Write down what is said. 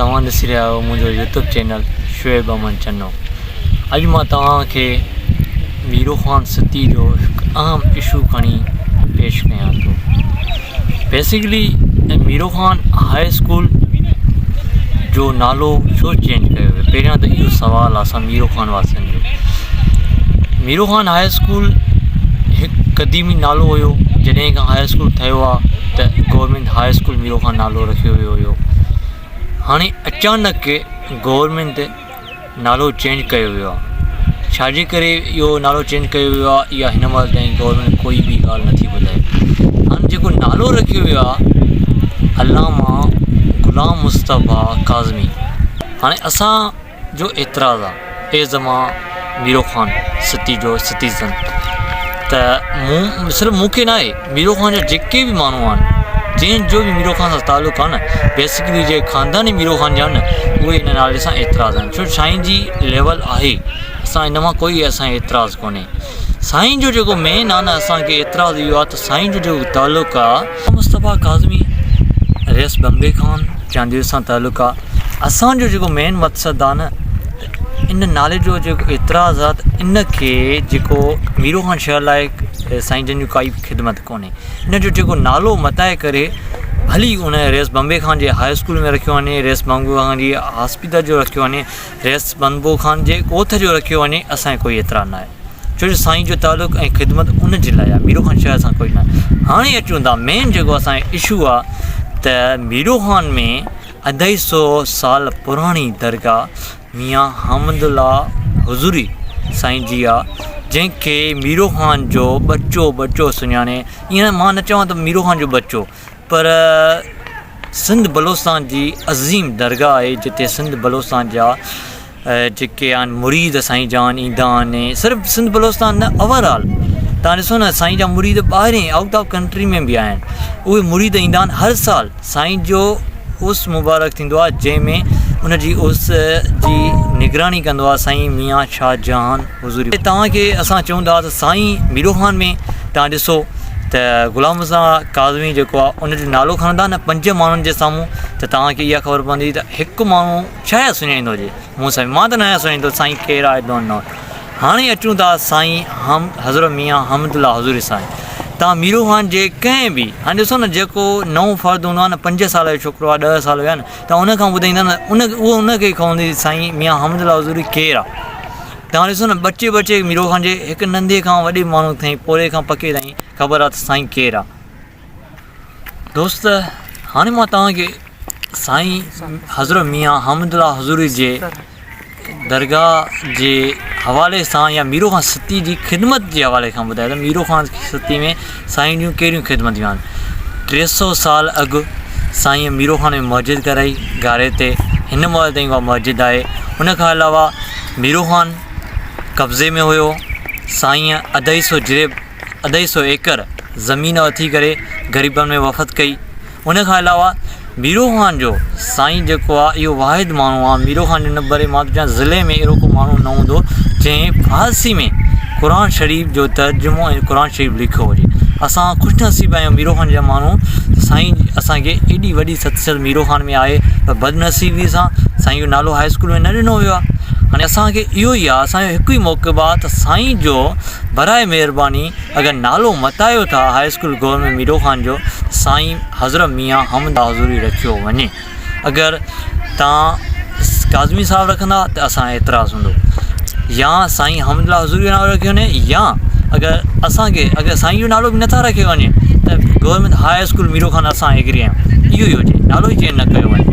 तव्हां ॾिसी रहिया आहियो मुंहिंजो यूट्यूब चैनल शुएब अमन चन्नो। अॼु मां तव्हांखे मीरो ख़ान सिटी जो हिकु अहम इशू खणी पेश कयां थो। Basically Miro Khan high school जो नालो छो चेंज कयो वियो? पहिरियां त इहो सुवालु आहे असां मीरो ख़ान वासियुनि जो। मीरो ख़ान हाई स्कूल हिकु क़दीमी नालो हुयो। जॾहिं खां हाई स्कूल ठहियो आहे त government high school Miro Khan नालो रखियो वियो हुयो। हाणे अचानक गवर्नमेंट नालो चेंज कयो वियो आहे। छाजे करे इहो नालो चेंज कयो वियो आहे इहा हिन महिल ताईं गवर्नमेंट कोई बि ॻाल्हि नथी ॿुधाए। हाणे जेको नालो रखियो वियो आहे अलामा ग़ुलाम मुस्तफ़ा काज़मी। हाणे असांजो एतिराज़ु आहे एज़ मां मीरो ख़ान सिटी जो सिटीज़न त सिर्फ़ु मूंखे न आहे, मीरो ख़ान जा जेके बि माण्हू आहिनि जंहिंजो बि मीरो ख़ान सां तालुक़ु आहे न, बेसिकली जे ख़ानदानी मीरो ख़ान जा न, उहे इन नाले सां एतिराज़ु आहिनि। छो साईं जी लेवल आहे, असां इन मां कोई असांजो एतिराज़ु कोन्हे। साईं जो जेको मेन आहे न, असांखे एतिराज़ु इहो आहे त साईं जो जेको तालुक़ु आहे मुस्तफ़ा काज़मी रेस बम्बे ख़ान चांदीअ सां तालुक़ु आहे। असांजो जेको मेन मक़सदु आहे न, इन नाले जो जेको एतिराज़ु आहे त इन खे जेको मीरो ख़ान शहर लाइ साईं जन जो काई ख़िदमत कोन्हे। इन जो जेको नालो मटाए करे भली उन रेस बम्बे ख़ान जे हाई स्कूल में रखियो वञे, रेस बम्बो ख़ान जी हॉस्पिटल जो रखियो वञे, रेस बम्बो ख़ान जे ॻोठ जो रखियो वञे, असांखे कोई एतिराज़ु न आहे। छो जो साईं जो तालुक़ु ऐं ख़िदमत उन जे लाइ आहे, मीरो ख़ान शहर सां कोई न आहे। हाणे अचूं था मेन जेको असांजो इशू आहे त मीरो ख़ान में 250 साल पुराणी दरगाह मियाँ हमदुल्ला हुज़ूरी साईं जी आहे, जंहिंखे मीरो ख़ान जो बच्चो सुञाणे। ईअं मां न चवां त मीरो ख़ान जो बच्चो, पर सिंध बलोचिस्तान जी अज़ीम दरगाह आहे जिते सिंध बलोचिस्तान जा जेके आहिनि मुरीद साईं जान ईंदा आहिनि। सिर्फ़ु सिंध बलोचिस्तान न, ओवरऑल तव्हां ॾिसो न, साईं जा मुरीद ॿाहिरि आउट ऑफ कंट्री में बि आहिनि। उहे मुरीद ईंदा आहिनि हर साल। साईं जो उस मुबारक थींदो आहे जंहिंमें उनजी उस जी निगरानी कंदो आहे साईं मियाँ शाहजहान हुज़ूरी। तव्हांखे असां चऊं था त साईं मीरो ख़ान में तव्हां ॾिसो त ग़ुलाम मुस्तफ़ा काज़मी जेको आहे उनजो नालो खणंदा न 5 माण्हुनि जे साम्हूं, त तव्हांखे इहा ख़बर पवंदी त हिकु माण्हू छा सुञाणींदो हुजे मूं साईं। मां त न आहियां सुञाणींदो साईं केरु आहे, डोंट नो। हाणे अचूं था साईं हज़रत मियाँ हमदुल्ला हुज़ूरी साईं। तव्हां मीरो ख़ान जे कंहिं बि, हाणे ॾिसो न, जेको नओं फ़र्दु हूंदो आहे न, 5 साल जो छोकिरो आहे, 10 साल जो आहे न, त उनखां ॿुधाईंदा न, उहो उनखे खवंदी साईं मियाँ हमदुल्ला हुज़ूरी केरु आहे। तव्हां ॾिसो न, बच्चे मीरो ख़ान जे हिकु नंढे खां वॾे माण्हू ताईं, पोरे खां पके ताईं ख़बर आहे त साईं केरु आहे। दोस्त, हाणे मां तव्हांखे साईं हज़रत मियाँ हमदुल्ला हुज़ूरी जे दरगाह जे हवाले सां या मीरो ख़ान सिटी जी ख़िदमत जे हवाले खां ॿुधाए त मीरो ख़ान सिटी में साईं जूं कहिड़ियूं ख़िदमतियूं आहिनि। 300 साल अॻु साईं मीरो ख़ान में मस्जिद कराई गारे ते, हिन महिल ताईं उहा मस्जिद आहे। हुनखां अलावा मीरो ख़ान कब्ज़े में हुयो। साईं 250 एकड़ ज़मीन वठी करे ग़रीबनि में वफ़द कई। हुनखां अलावा मीरो ख़ान जो साईं जेको आहे इहो वाहिद माण्हू आहे, मीरो ख़ान जे नंबर मां त ज़िले में अहिड़ो को माण्हू न हूंदो जंहिं फ़ारसी में क़ुर शरीफ़ जो तर्जुमो ऐं क़ुर शरीफ़ लिखियो हुजे। असां ख़ुशनसीब आहियूं मीरो ख़ान जा माण्हू। साईं असांखे एॾी वॾी सतसंग मीरो ख़ान में आहे, पर बदनसीबी सां साईं जो नालो हाई स्कूल में न ॾिनो वियो आहे। हाणे असांखे इहो ई आहे, असांजो हिकु ई मौक़िबु आहे त साईं जो बराए महिरबानी अगरि नालो मटायो था high school government Miro Khan जो, साईं हज़रत मियाँ हमदुल्ला हुज़ूरी रखियो वञे। अगरि तव्हां काज़मी साहिबु रखंदा त असां एतिराज़ु हूंदो, या साईं हमदुल्ला हुज़ूरी जो नालो रखियो वञे, या अगरि साईं जो नालो बि नथा रखियो वञे त government high school Miro Khan असां एग्री आहियूं, इहो ई हुजे, नालो ई चेंज न कयो वञे।